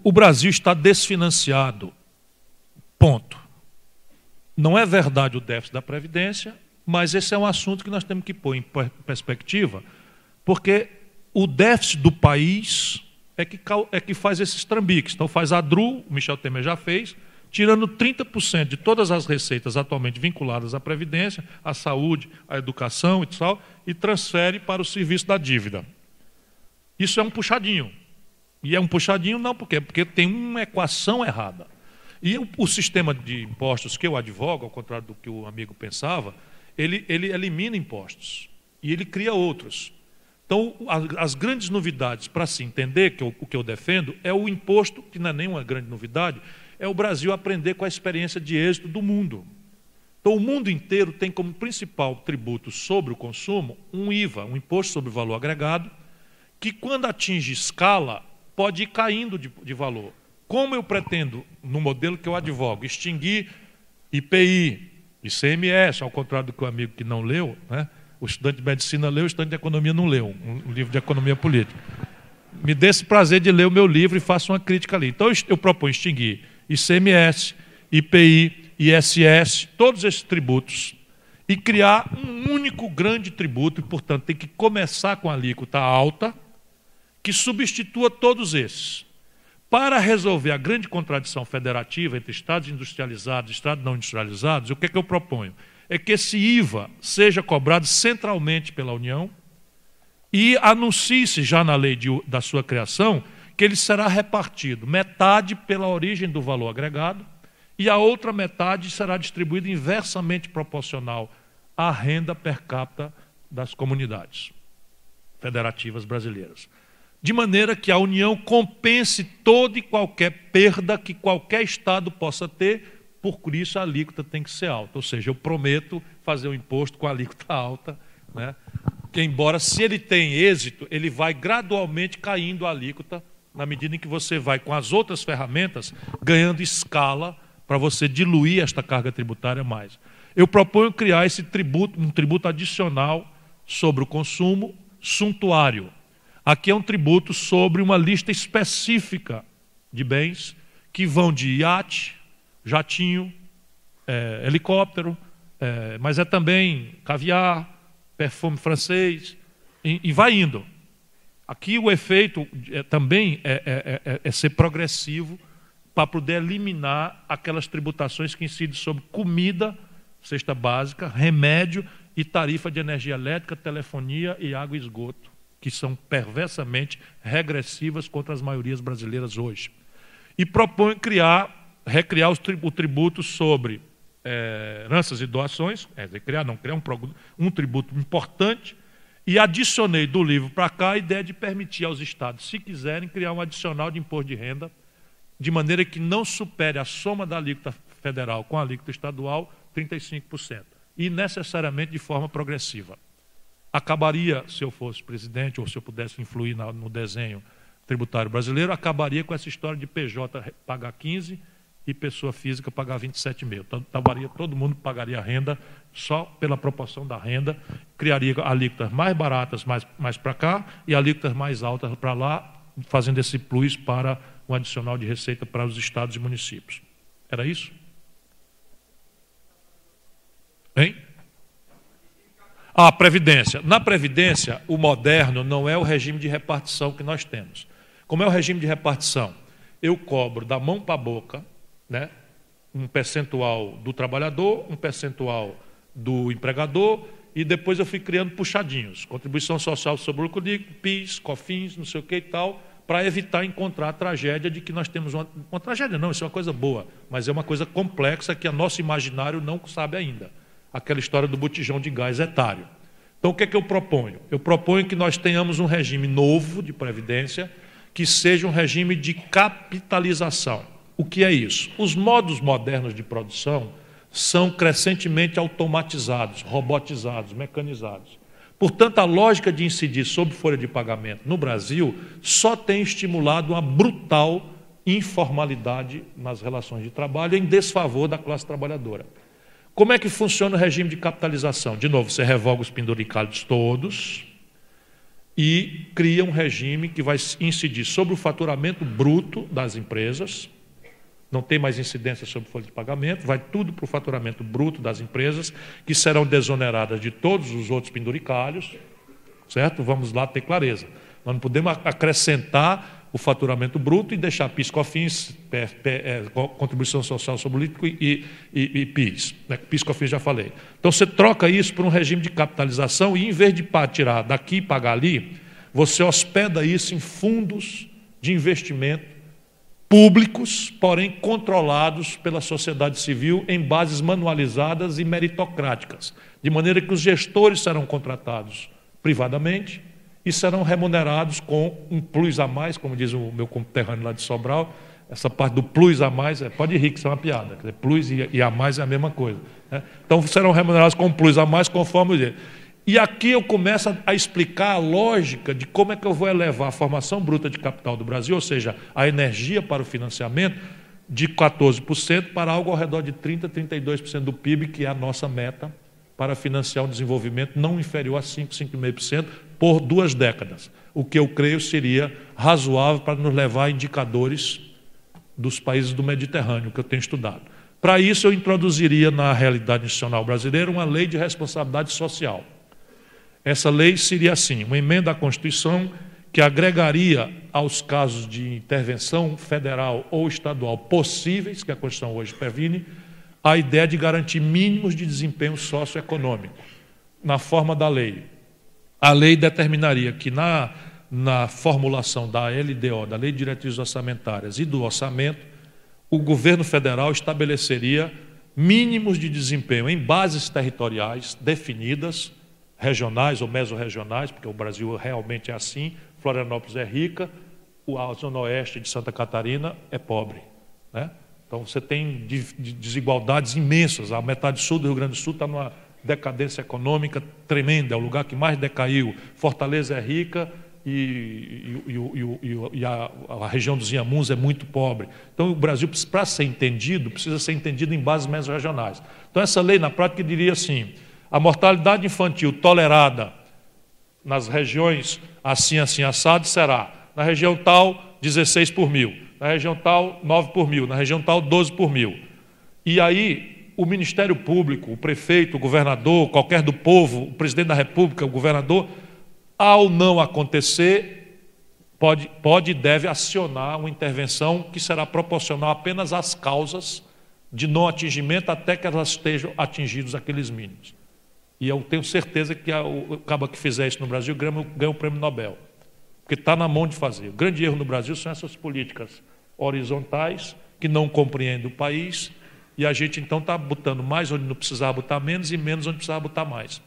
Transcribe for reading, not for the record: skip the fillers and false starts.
O Brasil está desfinanciado, ponto. Não é verdade o déficit da Previdência, mas esse é um assunto que nós temos que pôr em perspectiva, porque o déficit do país é que faz esses trambiques. Então faz a DRU, o Michel Temer já fez, tirando 30% de todas as receitas atualmente vinculadas à Previdência, à saúde, à educação e tal, e transfere para o serviço da dívida. Isso é um puxadinho. E é um puxadinho não, por quê? Porque tem uma equação errada. E o sistema de impostos que eu advogo, ao contrário do que o amigo pensava, ele elimina impostos e ele cria outros. Então, as grandes novidades, para se entender o que eu defendo, é o imposto, que não é nenhuma grande novidade, é o Brasil aprender com a experiência de êxito do mundo. Então, o mundo inteiro tem como principal tributo sobre o consumo um IVA, um imposto sobre valor agregado, que quando atinge escala, pode ir caindo de valor. Como eu pretendo, no modelo que eu advogo, extinguir IPI, ICMS, ao contrário do que o amigo que não leu, né? O estudante de medicina leu, o estudante de economia não leu, um livro de economia política. Me dê esse prazer de ler o meu livro e faça uma crítica ali. Então eu proponho extinguir ICMS, IPI, ISS, todos esses tributos, e criar um único grande tributo, e, portanto, tem que começar com a alíquota alta, que substitua todos esses. Para resolver a grande contradição federativa entre estados industrializados e estados não industrializados, o que é que eu proponho? É que esse IVA seja cobrado centralmente pela União e anuncie-se já na lei da sua criação que ele será repartido metade pela origem do valor agregado e a outra metade será distribuída inversamente proporcional à renda per capita das comunidades federativas brasileiras. De maneira que a União compense toda e qualquer perda que qualquer Estado possa ter, por isso a alíquota tem que ser alta. Ou seja, eu prometo fazer um imposto com a alíquota alta, né? Que embora, se ele tem êxito, ele vai gradualmente caindo a alíquota, na medida em que você vai, com as outras ferramentas, ganhando escala para você diluir esta carga tributária mais. Eu proponho criar esse tributo, um tributo adicional sobre o consumo suntuário. Aqui é um tributo sobre uma lista específica de bens que vão de iate, jatinho, helicóptero, mas é também caviar, perfume francês, e vai indo. Aqui o efeito também é ser progressivo para poder eliminar aquelas tributações que incidem sobre comida, cesta básica, remédio e tarifa de energia elétrica, telefonia e água e esgoto, que são perversamente regressivas contra as maiorias brasileiras hoje. E propõe recriar o tributo sobre heranças e doações, criar um tributo importante, e adicionei do livro para cá a ideia de permitir aos estados, se quiserem, criar um adicional de imposto de renda, de maneira que não supere a soma da alíquota federal com a alíquota estadual, 35%, e necessariamente de forma progressiva. Acabaria, se eu fosse presidente ou se eu pudesse influir no desenho tributário brasileiro, acabaria com essa história de PJ pagar 15 e pessoa física pagar 27,5. Então, todo mundo pagaria renda só pela proporção da renda, criaria alíquotas mais baratas mais para cá e alíquotas mais altas para lá, fazendo esse plus para um adicional de receita para os estados e municípios. Era isso? Hein? A Previdência. Na Previdência, o moderno não é o regime de repartição que nós temos. Como é o regime de repartição? Eu cobro da mão para a boca, né, um percentual do trabalhador, um percentual do empregador, e depois eu fui criando puxadinhos. Contribuição social sobre o lucro líquido, PIS, COFINS, não sei o que e tal, para evitar encontrar a tragédia de que nós temos uma tragédia não, isso é uma coisa boa, mas é uma coisa complexa que o nosso imaginário não sabe ainda. Aquela história do botijão de gás etário. Então, o que é que eu proponho? Eu proponho que nós tenhamos um regime novo de previdência, que seja um regime de capitalização. O que é isso? Os modos modernos de produção são crescentemente automatizados, robotizados, mecanizados. Portanto, a lógica de incidir sobre folha de pagamento no Brasil só tem estimulado uma brutal informalidade nas relações de trabalho em desfavor da classe trabalhadora. Como é que funciona o regime de capitalização? De novo, você revoga os penduricalhos todos e cria um regime que vai incidir sobre o faturamento bruto das empresas, não tem mais incidência sobre folha de pagamento, vai tudo para o faturamento bruto das empresas, que serão desoneradas de todos os outros penduricalhos, certo? Vamos lá ter clareza. Nós não podemos acrescentar o faturamento bruto e deixar PIS, COFINS, contribuição social sobre o líquido e PIS. Né? PIS, COFINS já falei. Então você troca isso por um regime de capitalização e, em vez de tirar daqui e pagar ali, você hospeda isso em fundos de investimento públicos, porém controlados pela sociedade civil em bases manualizadas e meritocráticas, de maneira que os gestores serão contratados privadamente e serão remunerados com um plus a mais, como diz o meu conterrâneo lá de Sobral. Essa parte do plus a mais, pode rir que isso é uma piada, quer dizer, plus e a mais é a mesma coisa, né? Então serão remunerados com plus a mais conforme o dia. E aqui eu começo a explicar a lógica de como é que eu vou elevar a formação bruta de capital do Brasil, ou seja, a energia para o financiamento, de 14% para algo ao redor de 30%, 32% do PIB, que é a nossa meta para financiar um desenvolvimento não inferior a 5%, 5,5% por 2 décadas. O que eu creio seria razoável para nos levar a indicadores dos países do Mediterrâneo, que eu tenho estudado. Para isso, eu introduziria na realidade institucional brasileira uma lei de responsabilidade social. Essa lei seria assim, uma emenda à Constituição que agregaria aos casos de intervenção federal ou estadual possíveis, que a Constituição hoje previne, a ideia de garantir mínimos de desempenho socioeconômico na forma da lei. A lei determinaria que na formulação da LDO, da Lei de Diretrizes Orçamentárias e do orçamento, o governo federal estabeleceria mínimos de desempenho em bases territoriais definidas, regionais ou mesorregionais, porque o Brasil realmente é assim. Florianópolis é rica, a zona oeste de Santa Catarina é pobre, né? Então você tem desigualdades imensas. A metade sul do Rio Grande do Sul está numa decadência econômica tremenda, é o lugar que mais decaiu. Fortaleza é rica e a região dos Inhamuns é muito pobre. Então o Brasil, para ser entendido, precisa ser entendido em bases mesorregionais. Então essa lei, na prática, diria assim: a mortalidade infantil tolerada nas regiões assim, assim, assado, será na região tal 16 por mil, na região tal 9 por mil, na região tal 12 por mil. E aí o Ministério Público, o prefeito, o governador, qualquer do povo, o presidente da República, o governador, ao não acontecer, pode e deve acionar uma intervenção que será proporcional apenas às causas de não atingimento até que elas estejam atingidos aqueles mínimos. E eu tenho certeza que o cabo que fizer isso no Brasil ganha o prêmio Nobel, porque está na mão de fazer. O grande erro no Brasil são essas políticas horizontais que não compreendem o país, e a gente então está botando mais onde não precisava botar menos e menos onde precisava botar mais.